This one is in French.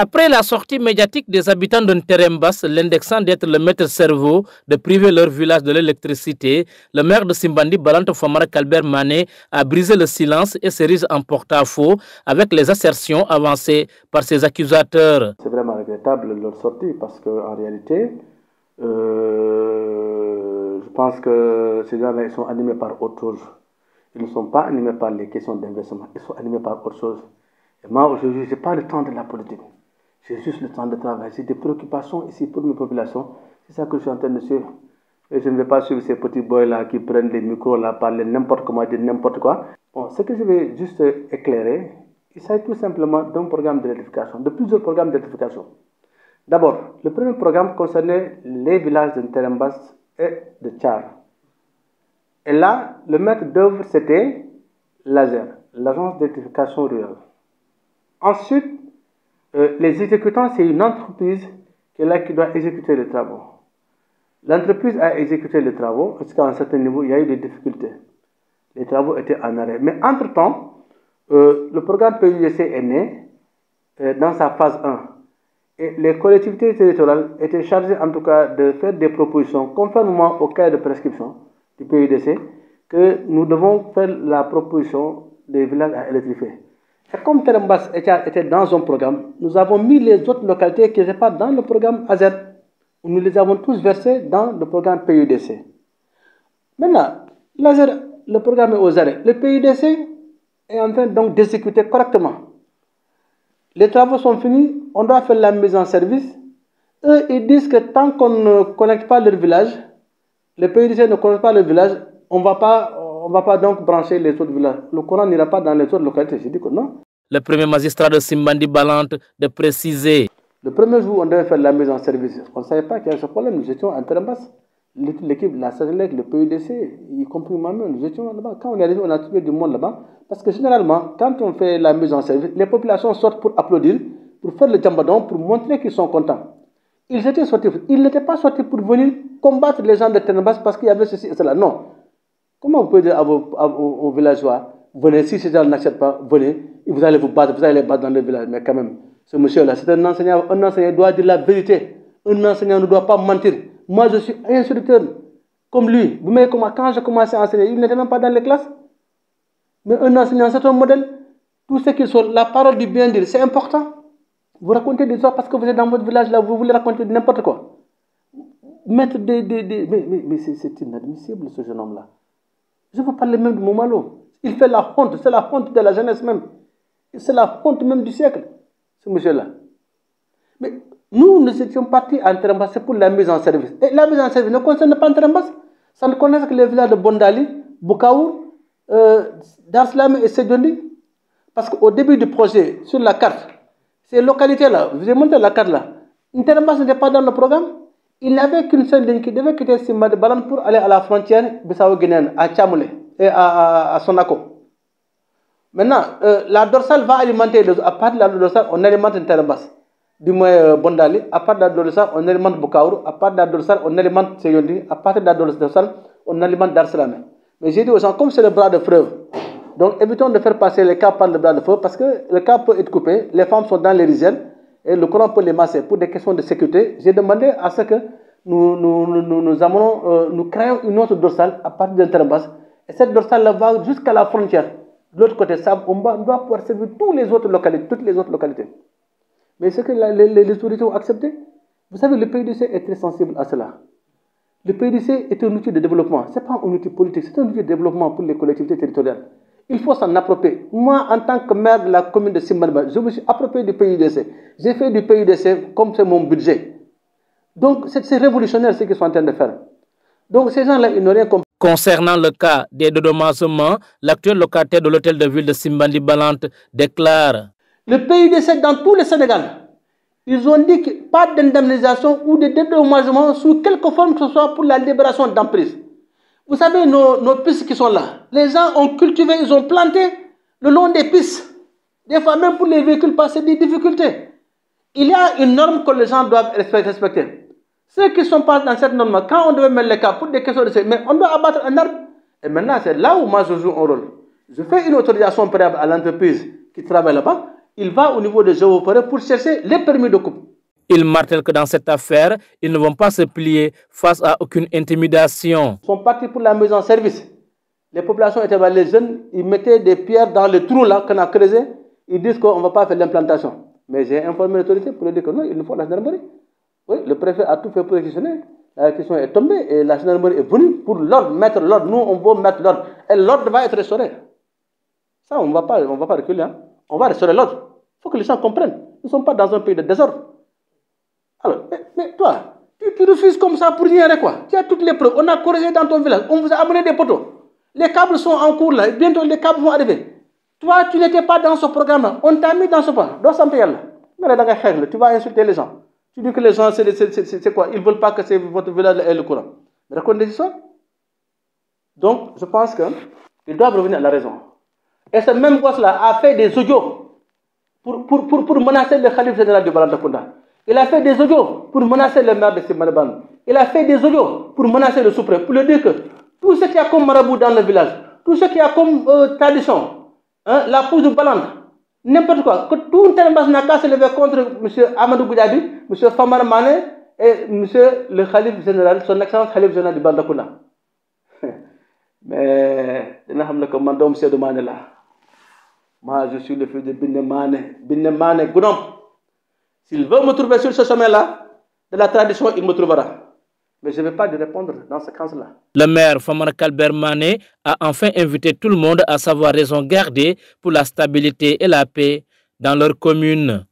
Après la sortie médiatique des habitants de Nterembas, l'indexant d'être le maître-cerveau de priver leur village de l'électricité, le maire de Simbandi, Balante Famara Kalbert Mané, a brisé le silence et s'érige en porte-à-faux avec les assertions avancées par ses accusateurs. C'est vraiment regrettable leur sortie parce qu'en réalité, je pense que ces gens-là ils sont animés par autre chose. Ils ne sont pas animés par les questions d'investissement, ils sont animés par autre chose. Et moi, aujourd'hui, je n'ai pas le temps de la politique. J'ai juste le temps de travail. J'ai des préoccupations ici pour mes populations. C'est ça que je suis en train de suivre. Et je ne vais pas suivre ces petits boys-là qui prennent les micros, là, parler n'importe comment, dire n'importe quoi. Bon, ce que je vais juste éclairer, il s'agit tout simplement d'un programme d'électrification, de plusieurs programmes d'électrification. D'abord, le premier programme concernait les villages de Nterembas et de Tchar. Et là, le maître d'œuvre, c'était l'ASER, l'Agence d'électrification rurale. Ensuite, les exécutants, c'est une entreprise qui est là qui doit exécuter les travaux. L'entreprise a exécuté les travaux, jusqu'à un certain niveau, il y a eu des difficultés. Les travaux étaient en arrêt. Mais entre-temps, le programme PUDC est né dans sa phase 1. Et les collectivités territoriales étaient chargées en tout cas de faire des propositions conformément au cahier de prescription du PUDC que nous devons faire la proposition des villages à électrifier. Et comme Nterembas était dans un programme, nous avons mis les autres localités qui n'étaient pas dans le programme AZ. Nous les avons tous versés dans le programme PUDC. Maintenant, le programme est aux arrêts. Le PUDC est en train donc d'exécuter correctement. Les travaux sont finis, on doit faire la mise en service. Eux, ils disent que tant qu'on ne connecte pas leur village, le PUDC ne connecte pas le village, on ne va pas donc brancher les autres villages. Le courant n'ira pas dans les autres localités. J'ai dit que non. Le premier magistrat de Simbandi Balante de préciser. Le premier jour, on devait faire la mise en service. On ne savait pas qu'il y avait ce problème. Nous étions en Nterembas. L'équipe, la SADELEC, le PUDC, y compris moi-même, nous étions là-bas. Quand on est arrivé, on a trouvé du monde là-bas. Parce que généralement, quand on fait la mise en service, les populations sortent pour applaudir, pour faire le jambadon, pour montrer qu'ils sont contents. Ils étaient sortis. Ils n'étaient pas sortis pour venir combattre les gens de Nterembas parce qu'il y avait ceci et cela. Non. Comment vous pouvez dire aux villageois, venez, si ces gens n'acceptent pas, venez, vous allez vous battre, vous allez les battre dans le village. Mais quand même, ce monsieur-là, c'est un enseignant doit dire la vérité. Un enseignant ne doit pas mentir. Moi, je suis instructeur comme lui. Vous voyez comment, quand j'ai commencé à enseigner, il n'était même pas dans les classes. Mais un enseignant, c'est un modèle. Tout ce qu'ils sont, la parole du bien dire, c'est important. Vous racontez des histoires parce que vous êtes dans votre village, là, vous voulez raconter n'importe quoi. Mettre mais c'est inadmissible, ce jeune homme-là. Je veux parler même de Momalo. Il fait la honte, c'est la honte de la jeunesse même. C'est la honte même du siècle, ce monsieur-là. Mais nous étions partis à Nterembas pour la mise en service. Et la mise en service ne concerne pas Nterembas. Ça ne concerne que les villages de Bondali, Bukaou, Darslam et Sedondi. Parce qu'au début du projet, sur la carte, ces localités-là, vous avez montré la carte là, Nterembas n'était pas dans le programme. Il n'avait qu'une seule ligne qui devait quitter Simbandi Balante pour aller à la frontière Bissau-Guinéenne, à Tchamoulé et à Sonako. Maintenant, la dorsale va alimenter, à partir de la dorsale, on alimente Nterembas. Du moins Bondali, à partir de la dorsale, on alimente Bukaour, à partir de la dorsale, on alimente Seyondi, à partir de la dorsale, on alimente Darsalamé. Mais j'ai dit aux gens, comme c'est le bras de fleuve, donc évitons de faire passer les cas par le bras de fleuve parce que le cas peut être coupé, les femmes sont dans les rizières et le courant peut les masser pour des questions de sécurité. J'ai demandé à ce que nous créons une autre dorsale à partir de Nterembas et cette dorsale va jusqu'à la frontière. De l'autre côté, on doit pouvoir servir toutes les autres localités. Mais ce que les autorités ont accepté, vous savez, le PUDC est très sensible à cela. Le PUDC est un outil de développement. Ce n'est pas un outil politique, c'est un outil de développement pour les collectivités territoriales. Il faut s'en approprier. Moi, en tant que maire de la commune de Simbandi, je me suis approprié du PUDC. J'ai fait du PUDC comme c'est mon budget. Donc, c'est révolutionnaire ce qu'ils sont en train de faire. Donc, ces gens-là, ils n'ont rien compris. Concernant le cas des dédommagements, l'actuel locataire de l'hôtel de ville de Simbandi Balante déclare: le PUDC dans tout le Sénégal, ils ont dit que pas d'indemnisation ou de dédommagement sous quelque forme que ce soit pour la libération d'emprise. Vous savez, nos pistes qui sont là, les gens ont cultivé, ils ont planté le long des pistes. Des fois, même pour les véhicules passer des difficultés. Il y a une norme que les gens doivent respecter. Ceux qui ne sont pas dans cette norme, quand on devait mettre les cas pour des questions de sécurité, mais on doit abattre un arbre. Et maintenant, c'est là où moi je joue un rôle. Je fais une autorisation préalable à l'entreprise qui travaille là-bas. il va au niveau des géoforêts pour chercher les permis de coupe. Il martèle que dans cette affaire, ils ne vont pas se plier face à aucune intimidation. Ils sont partis pour la mise en service. Les populations étaient les jeunes, ils mettaient des pierres dans le trou là qu'on a creusé. Ils disent qu'on ne va pas faire l'implantation. Mais j'ai informé l'autorité pour lui dire que non, il nous faut la gendarmerie. Oui, le préfet a tout fait pour réquisitionner. La réquisition est tombée et la gendarmerie est venue pour mettre l'ordre. Nous, on veut mettre l'ordre. Et l'ordre va être restauré. Ça, on ne va pas reculer. Hein. On va restaurer l'ordre. Il faut que les gens comprennent. Nous ne sommes pas dans un pays de désordre. Alors, mais toi, tu refuses comme ça pour rien, quoi. Tu as toutes les preuves. On a corrigé dans ton village. On vous a amené des poteaux. Les câbles sont en cours là. Et bientôt, les câbles vont arriver. Toi, tu n'étais pas dans ce programme-là. On t'a mis dans ce programme. Dans ce pays-là. Tu vas insulter les gens. Tu dis que les gens, c'est quoi? Ils ne veulent pas que votre village ait le courant. Mais raconte des histoires. Donc, je pense qu'ils doivent revenir à la raison. Et ce même gosse-là a fait des audios pour menacer le calife général du Balantakunda. Il a fait des audios pour menacer le maire de Simanaban. Il a fait des audios pour menacer le sous-préfet, pour lui dire que tout ce qu'il y a comme marabout dans le village, tout ce qu'il y a comme tradition, hein, la pousse du Balante, n'importe quoi, que tout Terembas n'a qu'à se lever contre M. Amadou Goudiabi, M. Famara Mané et M. le Khalif général, son excellence Khalif général du Bandakuna. Mais, je ne sais pas comment M. de Mané là. Moi, je suis le fils de Binnemane Gounom. S'il veut me trouver sur ce chemin-là, de la tradition, il me trouvera. Mais je ne vais pas lui répondre dans ce cas-là. Le maire Famara Kalbert Mané a enfin invité tout le monde à savoir raison garder pour la stabilité et la paix dans leur commune.